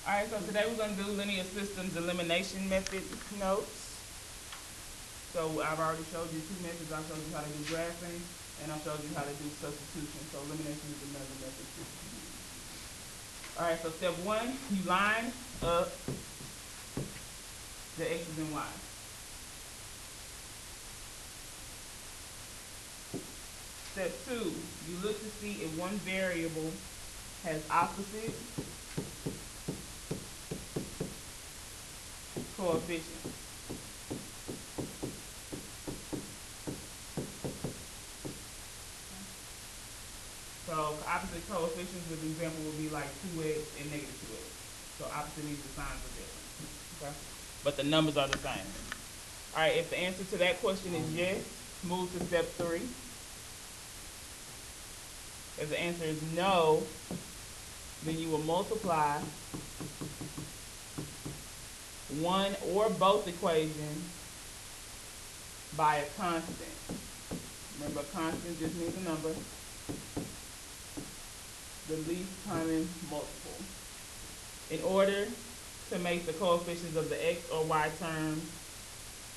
All right, so today we're going to do linear systems elimination method notes. So I've already showed you two methods. I showed you how to do graphing, and I showed you how to do substitution. So elimination is another method to use. All right, so step one, you line up the x's and y's. Step two, you look to see if one variable has opposite coefficients. So opposite coefficients, for example, would be like 2x and negative 2x. So opposite means the signs are different. Okay? But the numbers are the same. All right, if the answer to that question is yes, move to step three. If the answer is no, then you will multiply one or both equations by a constant. Remember, a constant just means a number. The least common multiple. In order to make the coefficients of the x or y terms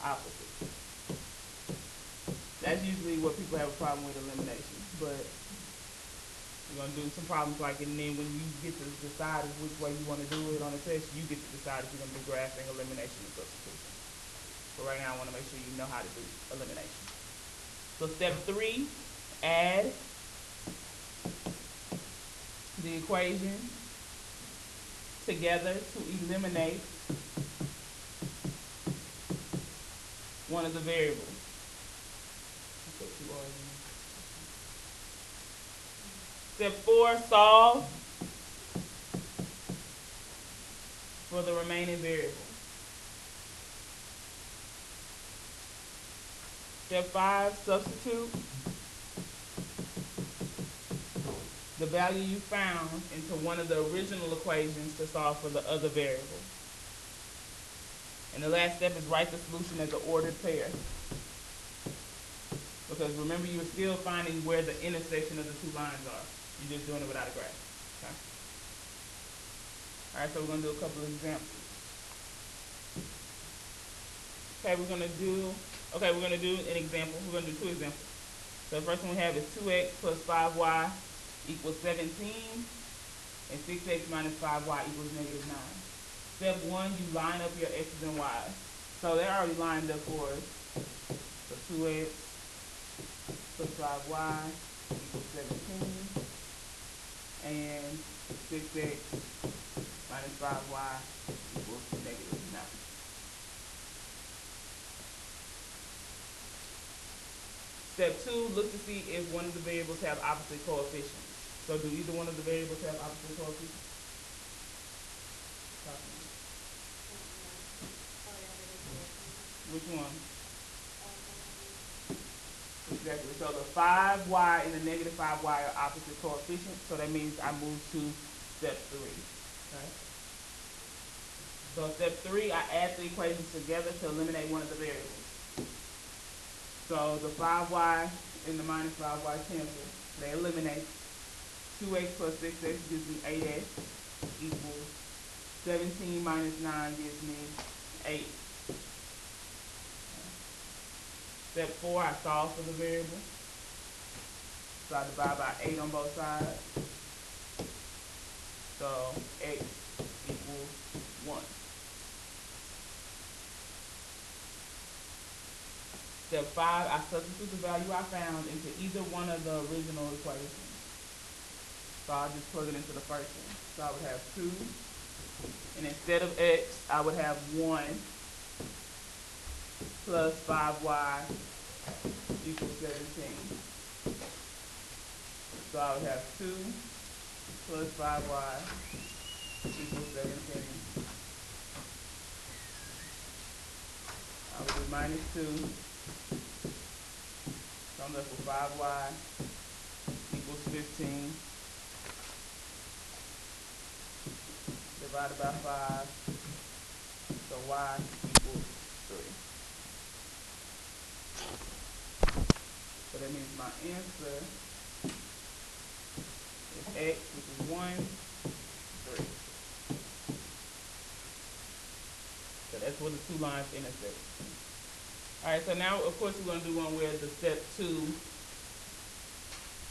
opposite. That's usually what people have a problem with elimination, but we're going to do some problems like it, and then when you get to decide which way you want to do it on the test, you get to decide if you're going to do graphing, elimination, or substitution. But right now I want to make sure you know how to do elimination. So step three, add the equation together to eliminate one of the variables. Step four, solve for the remaining variable. Step five, substitute the value you found into one of the original equations to solve for the other variable. And the last step is write the solution as an ordered pair. Because remember, you're still finding where the intersection of the two lines are. You're just doing it without a graph. Okay? All right, so we're going to do a couple of examples. Okay, we're going to do an example. We're going to do two examples. So the first one we have is 2x plus 5y equals 17, and 6x minus 5y equals negative 9. Step one, you line up your x's and y's. So they're already lined up for us. So 2x plus 5y equals 17, and 6x minus 5y equals negative 9. Step two, look to see if one of the variables have opposite coefficients. So do either one of the variables have opposite coefficients? Which one? Exactly. So the 5y and the negative 5y are opposite coefficients. So that means I move to step three. Okay? So step three, I add the equations together to eliminate one of the variables. So the 5y and the minus 5y cancel. They eliminate. 2x plus 6x gives me 8x equals 17 minus 9 gives me 8. Step four, I solve for the variable. So I divide by 8 on both sides. So x equals 1. Step five, I substitute the value I found into either one of the original equations. So I'll just plug it into the first one. So I would have 2, and instead of x, I would have 1 plus 5y equals 17. So I would have 2 plus 5y equals 17. I would do minus 2. So I'm left with 5y equals 15. Divided by 5. So y equals 3. So that means my answer is x, which is 1, 3. where the two lines intersect. Alright, so now of course we're going to do one where the step 2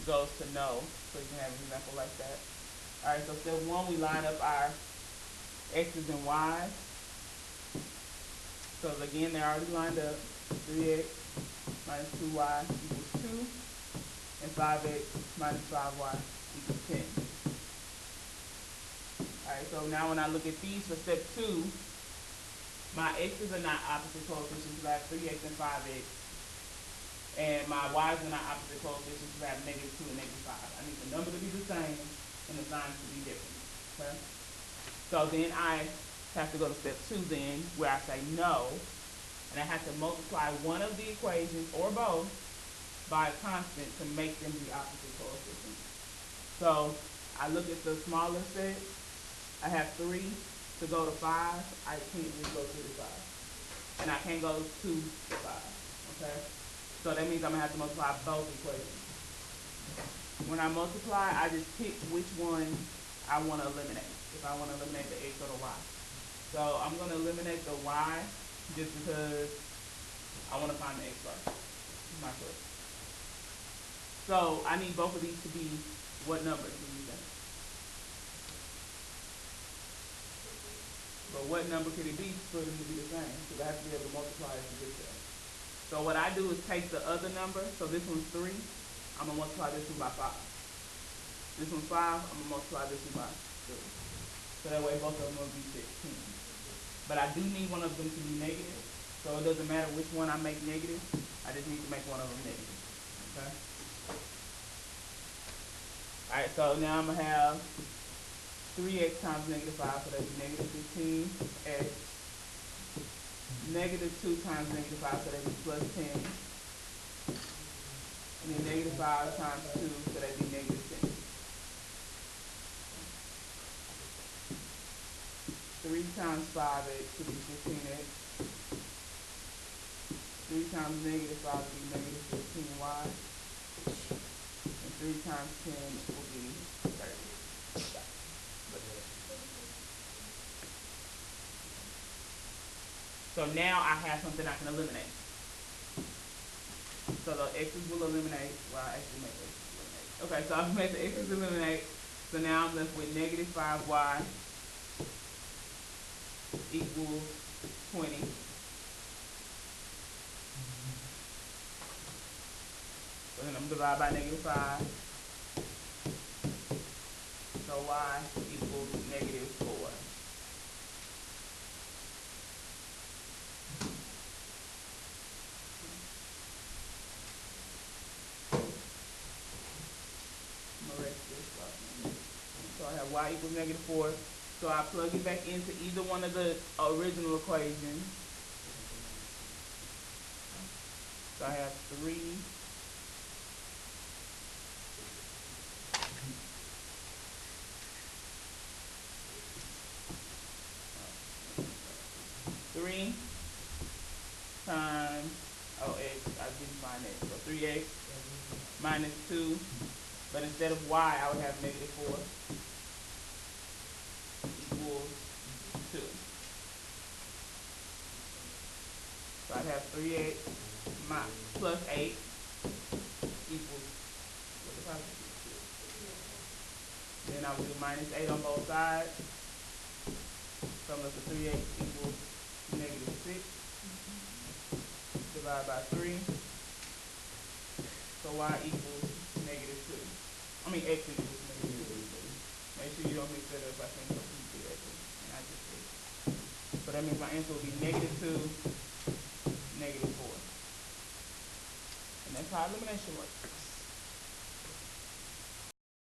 goes to no. So you can have an example like that. Alright, so step 1 we line up our x's and y's. So again they're already lined up. 3x minus 2y equals 2. And 5x minus 5y equals 10. Alright, so now when I look at these for step 2, my x's are not opposite coefficients, I have 3x and 5x. And my y's are not opposite coefficients, I have negative 2 and negative 5. I need the number to be the same and the signs to be different. Okay? So then I have to go to step 2 then, where I say no, and I have to multiply one of the equations, or both, by a constant to make them the opposite coefficients. So I look at the smaller set, I have 3 to go to 5, I can't just go 3 to 5. And I can't go 2 to 5, okay? So that means I'm gonna have to multiply both equations. When I multiply, I just pick which one I wanna eliminate. If I wanna eliminate the x or the y. So I'm gonna eliminate the y just because I wanna find the x first. My choice. So I need both of these to be what numbers do you think? But what number could it be for them to be the same? Because I have to be able to multiply it to get there. So what I do is take the other number. So this one's 3. I'm going to multiply this one by 5. This one's 5. I'm going to multiply this one by 3. So that way both of them will be 16. But I do need one of them to be negative. So it doesn't matter which one I make negative. I just need to make one of them negative. Okay? Alright, so now I'm going to have 3x times negative 5, so that would be negative 15x. Negative 2 times negative 5, so that would be plus 10. And then negative 5 times 2, so that would be negative 10. 3 times 5x would be 15x. 3 times negative 5 would be negative 15y. And 3 times 10 will be 30. So now I have something I can eliminate. So the x's will eliminate. Well, I actually make x's eliminate. Okay, so I've made the x's eliminate. So now I'm left with negative 5y equals 20. So then I'm going to divide by negative 5. So y equals negative 4. So I have y equals negative 4. So I plug it back into either one of the original equations. So I have 3 times, oh, x, I didn't find x. So 3x minus 2, but instead of y, I would have negative 4 equals 2. So I'd have 3x plus 8 equals, what the positive? Then I would do minus 8 on both sides. So I'm left with 3x equals negative 6. Divide by 3. So y equals negative 2. I mean x equals negative 2. Make sure you don't mix that up by saying something to x. And I just did. So that means my answer will be negative 2, negative 4. And that's how elimination works.